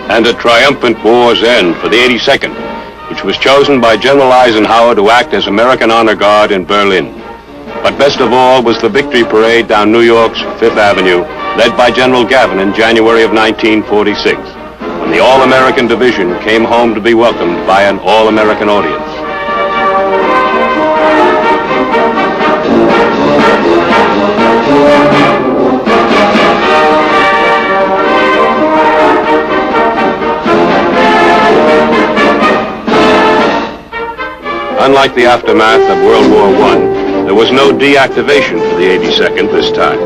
and a triumphant war's end for the 82nd, which was chosen by General Eisenhower to act as American honor guard in Berlin. But best of all was the victory parade down New York's Fifth Avenue, led by General Gavin in January of 1946, when the All-American Division came home to be welcomed by an All-American audience. Unlike the aftermath of World War I, there was no deactivation for the 82nd this time.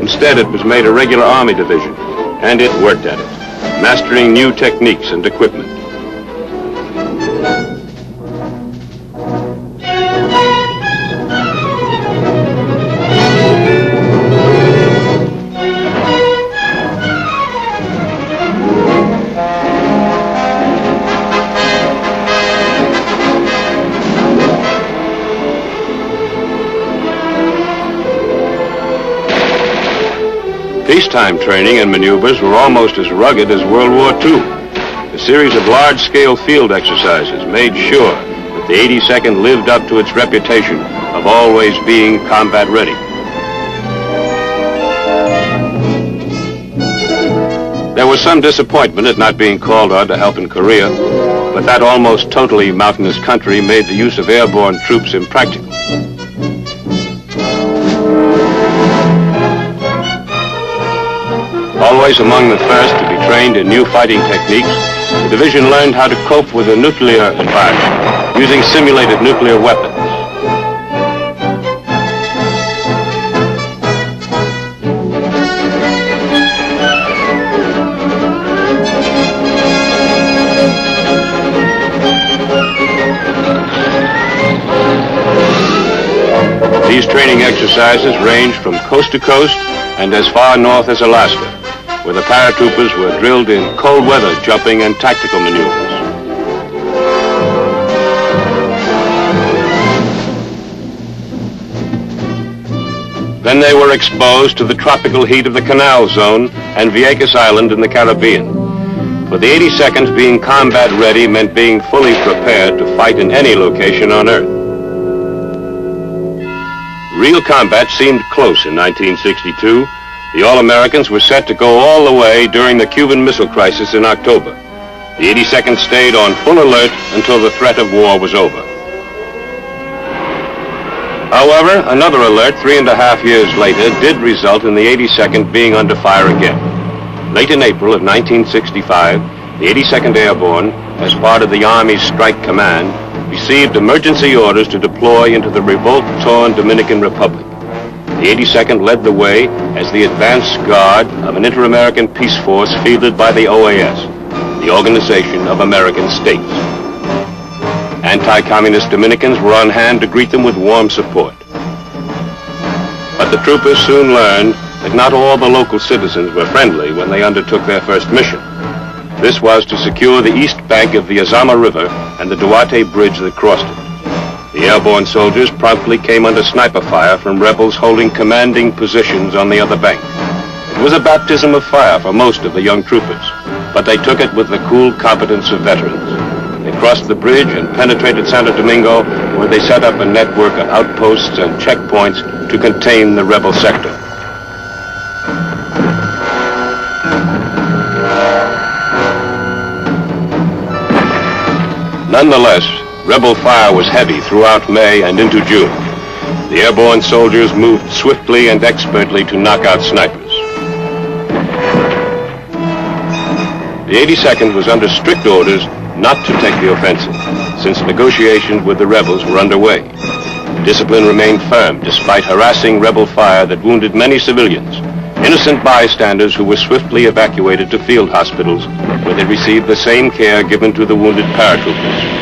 Instead, it was made a regular Army division, and it worked at it, mastering new techniques and equipment. Peacetime training and maneuvers were almost as rugged as World War II. A series of large-scale field exercises made sure that the 82nd lived up to its reputation of always being combat ready. There was some disappointment at not being called on to help in Korea, but that almost totally mountainous country made the use of airborne troops impractical. Always among the first to be trained in new fighting techniques, the division learned how to cope with a nuclear environment using simulated nuclear weapons. These training exercises ranged from coast to coast and as far north as Alaska, where the paratroopers were drilled in cold weather jumping and tactical maneuvers. Then they were exposed to the tropical heat of the Canal Zone and Vieques Island in the Caribbean. For the 82nd, being combat ready meant being fully prepared to fight in any location on Earth. Real combat seemed close in 1962. The All-Americans were set to go all the way during the Cuban Missile Crisis in October. The 82nd stayed on full alert until the threat of war was over. However, another alert 3.5 years later did result in the 82nd being under fire again. Late in April of 1965, the 82nd Airborne, as part of the Army's Strike Command, received emergency orders to deploy into the revolt-torn Dominican Republic. The 82nd led the way as the advance guard of an inter-American peace force fielded by the OAS, the Organization of American States. Anti-communist Dominicans were on hand to greet them with warm support. But the troopers soon learned that not all the local citizens were friendly when they undertook their first mission. This was to secure the east bank of the Azama River and the Duarte Bridge that crossed it. The airborne soldiers promptly came under sniper fire from rebels holding commanding positions on the other bank. It was a baptism of fire for most of the young troopers, but they took it with the cool competence of veterans. They crossed the bridge and penetrated Santo Domingo, where they set up a network of outposts and checkpoints to contain the rebel sector. Nonetheless, rebel fire was heavy throughout May and into June. The airborne soldiers moved swiftly and expertly to knock out snipers. The 82nd was under strict orders not to take the offensive, since negotiations with the rebels were underway. Discipline remained firm despite harassing rebel fire that wounded many civilians, innocent bystanders who were swiftly evacuated to field hospitals, where they received the same care given to the wounded paratroopers.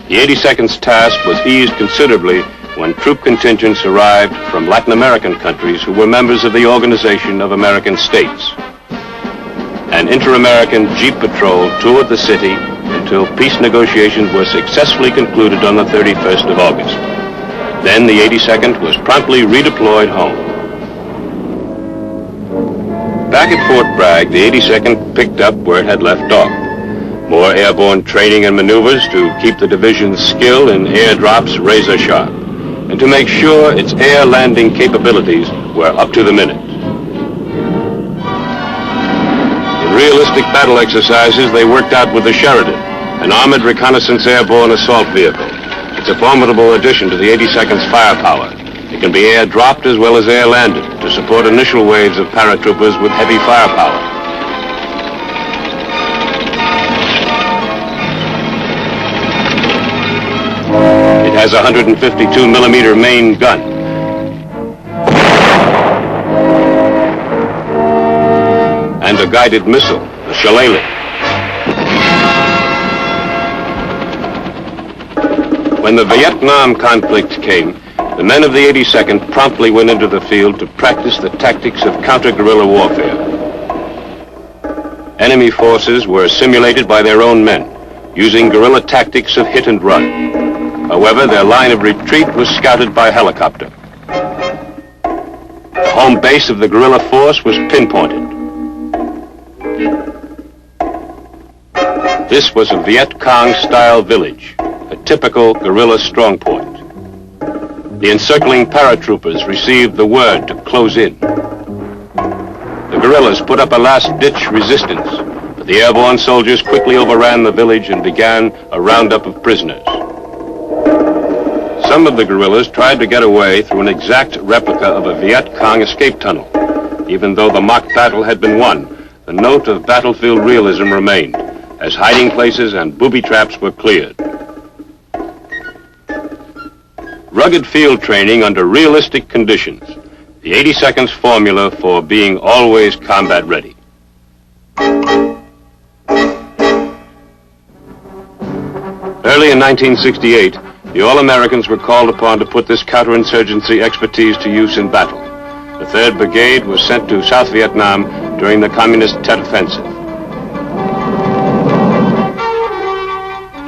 The 82nd's task was eased considerably when troop contingents arrived from Latin American countries who were members of the Organization of American States. An inter-American Jeep patrol toured the city until peace negotiations were successfully concluded on the 31st of August. Then the 82nd was promptly redeployed home. Back at Fort Bragg, the 82nd picked up where it had left off. More airborne training and maneuvers to keep the division's skill in airdrops razor sharp, and to make sure its air landing capabilities were up to the minute. In realistic battle exercises, they worked out with the Sheridan, an armored reconnaissance airborne assault vehicle. It's a formidable addition to the 82nd's firepower. It can be air-dropped as well as air-landed to support initial waves of paratroopers with heavy firepower. It has a 152-millimeter main gun. And a guided missile, the Shillelagh. When the Vietnam conflict came, the men of the 82nd promptly went into the field to practice the tactics of counter-guerrilla warfare. Enemy forces were simulated by their own men, using guerrilla tactics of hit and run. However, their line of retreat was scouted by helicopter. The home base of the guerrilla force was pinpointed. This was a Viet Cong-style village, a typical guerrilla strong point. The encircling paratroopers received the word to close in. The guerrillas put up a last-ditch resistance, but the airborne soldiers quickly overran the village and began a roundup of prisoners. Some of the guerrillas tried to get away through an exact replica of a Viet Cong escape tunnel. Even though the mock battle had been won, the note of battlefield realism remained, as hiding places and booby traps were cleared. Rugged field training under realistic conditions, the 82nd's formula for being always combat ready. Early in 1968, the All-Americans were called upon to put this counterinsurgency expertise to use in battle. The 3rd Brigade was sent to South Vietnam during the Communist Tet Offensive.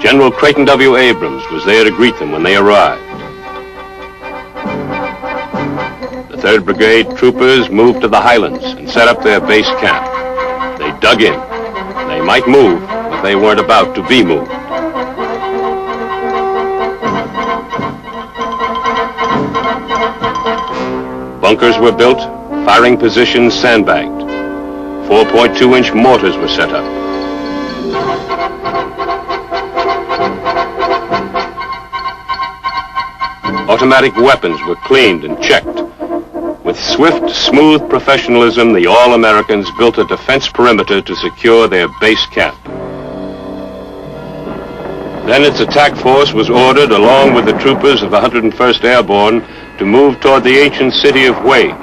General Creighton W. Abrams was there to greet them when they arrived. The 3rd Brigade troopers moved to the highlands and set up their base camp. They dug in. They might move, but they weren't about to be moved. Bunkers were built, firing positions sandbagged. 4.2-inch mortars were set up. Automatic weapons were cleaned and checked. With swift, smooth professionalism, the All-Americans built a defense perimeter to secure their base camp. Then its attack force was ordered, along with the troopers of the 101st Airborne, to move toward the ancient city of Hue.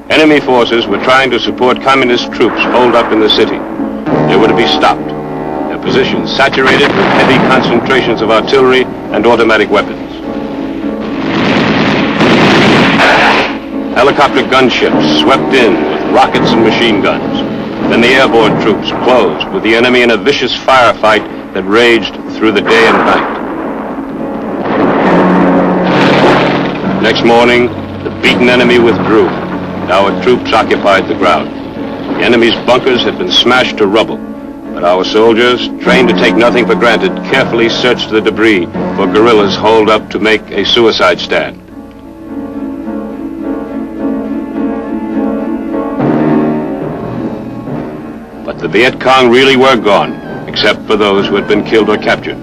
Enemy forces were trying to support communist troops holed up in the city. They were to be stopped, their positions saturated with heavy concentrations of artillery and automatic weapons. Helicopter gunships swept in with rockets and machine guns. Then the airborne troops closed with the enemy in a vicious firefight that raged through the day and night. Next morning, the beaten enemy withdrew, and our troops occupied the ground. The enemy's bunkers had been smashed to rubble, but our soldiers, trained to take nothing for granted, carefully searched the debris for guerrillas holed up to make a suicide stand. But the Viet Cong really were gone, except for those who had been killed or captured.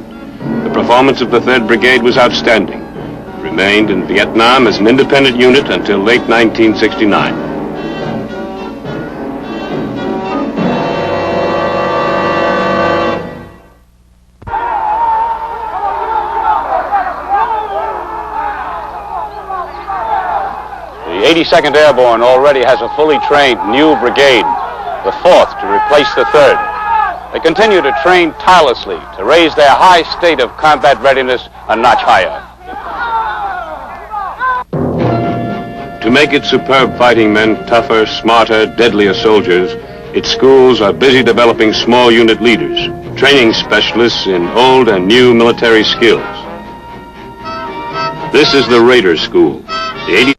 The performance of the 3rd Brigade was outstanding. It remained in Vietnam as an independent unit until late 1969. The 82nd Airborne already has a fully trained new brigade, the 4th to replace the 3rd. They continue to train tirelessly to raise their high state of combat readiness a notch higher. To make its superb fighting men tougher, smarter, deadlier soldiers, its schools are busy developing small unit leaders, training specialists in old and new military skills. This is the Raider School. The 80